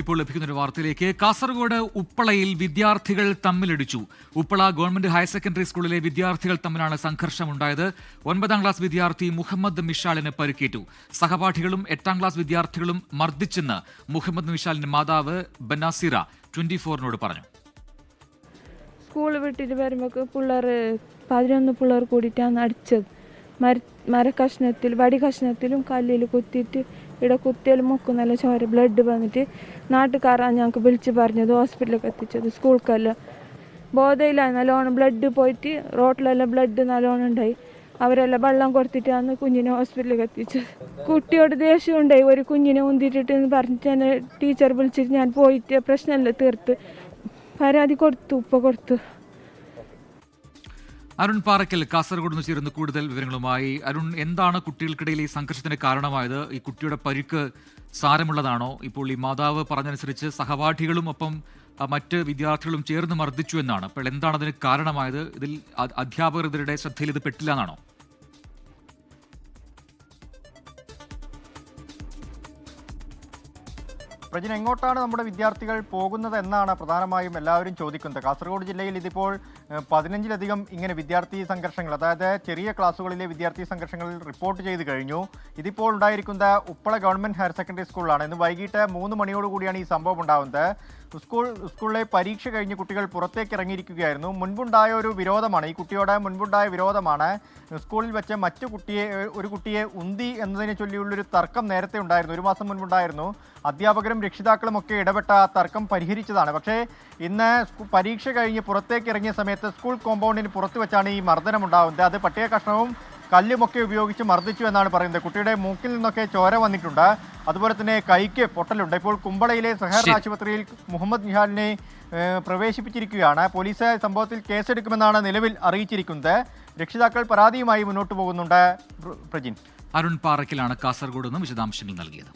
ഇപ്പോൾ ലഭിക്കുന്ന ഒരു വാർത്തയിലേക്ക്. കാസർഗോഡ് ഉപ്പളയിൽ വിദ്യാർത്ഥികൾ തമ്മിലടിച്ചു. ഉപ്പള ഗവൺമെന്റ് ഹയർ സെക്കൻഡറി സ്കൂളിലെ വിദ്യാർത്ഥികൾ തമ്മിലാണ് സംഘർഷമുണ്ടായത്. 9ാം ക്ലാസ് വിദ്യാർത്ഥി മുഹമ്മദ് മിഷാലിന് പരിക്കേറ്റു. സഹപാഠികളും 8ാം ക്ലാസ് വിദ്യാർത്ഥികളും മർദ്ദിച്ചെന്ന് മുഹമ്മദ് മിഷാലിന്റെ മാതാവ് ബനാസിറ 24-നോട് പറഞ്ഞു. സ്കൂൾ വിട്ടിട്ട് വരുമ്പോൾ പിള്ളേർ 11 പിള്ളേർ കൂടിയിട്ടാണ് അടിച്ചത്. മരക്കഷ്ണത്തിൽ വടി കഷ്ണത്തിലും കല്ലിൽ കുത്തിയിട്ട് ഇവിടെ കുത്തിയാൽ മുക്കും നല്ല ചോര ബ്ലഡ് വന്നിട്ട് നാട്ടുകാരാണ് ഞങ്ങൾക്ക് വിളിച്ച് പറഞ്ഞത്. ഹോസ്പിറ്റലിലേക്ക് എത്തിച്ചത്. സ്കൂൾക്കല്ല ബോധയിലാണ്. നല്ലോണം ബ്ലഡ് പോയിട്ട് റോട്ടിലെല്ലാം ബ്ലഡ് നല്ലോണം ഉണ്ടായി. അവരെല്ലാം വെള്ളം കൊടുത്തിട്ടാണ് കുഞ്ഞിനെ ഹോസ്പിറ്റലിലേക്ക് എത്തിച്ചത്. കുട്ടിയോട് ദേഷ്യം ഉണ്ടായി. ഒരു കുഞ്ഞിനെ ഉന്തിട്ടിട്ട് പറഞ്ഞിട്ട് എന്നെ ടീച്ചർ വിളിച്ചിട്ട് ഞാൻ പോയിട്ട് പ്രശ്നമെല്ലാം തീർത്ത് പരാതി കൊടുത്തു. ഉപ്പ കൊടുത്തു. അരുൺ പാറയ്ക്കൽ കാസർഗോഡ് നിന്ന് ചേരുന്ന കൂടുതൽ വിവരങ്ങളുമായി. അരുൺ, എന്താണ് കുട്ടികൾക്കിടയിൽ ഈ സംഘർഷത്തിന് കാരണമായത്? ഈ കുട്ടിയുടെ പരിക്ക് സാരമുള്ളതാണോ? ഇപ്പോൾ ഈ മാതാവ് പറഞ്ഞനുസരിച്ച് സഹപാഠികളും ഒപ്പം മറ്റ് വിദ്യാർത്ഥികളും ചേർന്ന് മർദ്ദിച്ചു എന്നാണ്. അപ്പോൾ എന്താണ് അതിന് കാരണമായത്? ഇതിൽ അധ്യാപകർ ഇവരുടെ ശ്രദ്ധയിൽ ഇത് പെട്ടില്ല എന്നാണോ? പ്രജിൻ, എങ്ങോട്ടാണ് നമ്മുടെ വിദ്യാർത്ഥികൾ പോകുന്നത് എന്നാണ് പ്രധാനമായും എല്ലാവരും ചോദിക്കുന്നത്. കാസർഗോഡ് ജില്ലയിൽ ഇതിപ്പോൾ 15-ലധികം ഇങ്ങനെ വിദ്യാർത്ഥി സംഘർഷങ്ങൾ, അതായത് ചെറിയ ക്ലാസ്സുകളിലെ വിദ്യാർത്ഥി സംഘർഷങ്ങൾ റിപ്പോർട്ട് ചെയ്ത് കഴിഞ്ഞു. ഇതിപ്പോൾ ഉണ്ടായിരിക്കുന്നത് ഉപ്പള ഗവൺമെൻറ് ഹയർ സെക്കൻഡറി സ്കൂളിലാണ്. ഇന്ന് വൈകിട്ട് 3 മണിയോടുകൂടിയാണ് ഈ സംഭവം ഉണ്ടാകുന്നത്. സ്കൂളിലെ പരീക്ഷ കഴിഞ്ഞ് കുട്ടികൾ പുറത്തേക്ക് ഇറങ്ങിയിരിക്കുകയായിരുന്നു. മുൻപുണ്ടായ ഒരു വിരോധമാണ്, ഈ കുട്ടിയോട് മുൻപുണ്ടായ വിരോധമാണ്. സ്കൂളിൽ വെച്ച് ഒരു കുട്ടിയെ ഉന്തി എന്നതിനെ ചൊല്ലിയുള്ളൊരു തർക്കം നേരത്തെ ഉണ്ടായിരുന്നു. 1 മാസം മുൻപുണ്ടായിരുന്നു. അധ്യാപകരും രക്ഷിതാക്കളും ഒക്കെ ഇടപെട്ട ആ തർക്കം പരിഹരിച്ചതാണ്. പക്ഷേ ഇന്ന് പരീക്ഷ കഴിഞ്ഞ് പുറത്തേക്ക് ഇറങ്ങിയ സമയത്ത് സ്കൂൾ കോമ്പൗണ്ടിന് പുറത്ത് വെച്ചാണ് ഈ മർദ്ദനം ഉണ്ടാകുന്നത്. അത് പട്ടിക കഷ്ണവും കല്ലുമൊക്കെ ഉപയോഗിച്ച് മർദ്ദിച്ചു എന്നാണ് പറയുന്നത്. കുട്ടിയുടെ മൂക്കിൽ നിന്നൊക്കെ ചോര വന്നിട്ടുണ്ട്. അതുപോലെ തന്നെ കൈക്ക് പൊട്ടലുണ്ട്. ഇപ്പോൾ കുമ്പളയിലെ സഹകരണ ആശുപത്രിയിൽ മുഹമ്മദ് നിഹാലിനെ പ്രവേശിപ്പിച്ചിരിക്കുകയാണ്. പോലീസ് സംഭവത്തിൽ കേസെടുക്കുമെന്നാണ് നിലവിൽ അറിയിച്ചിരിക്കുന്നത്. രക്ഷിതാക്കൾ പരാതിയുമായി മുന്നോട്ട് പോകുന്നുണ്ട്. പ്രജിൻ, അരുൺ പാറയ്ക്കലാണ് കാസർഗോഡ് നിന്ന് വിശദാംശങ്ങൾ നൽകിയത്.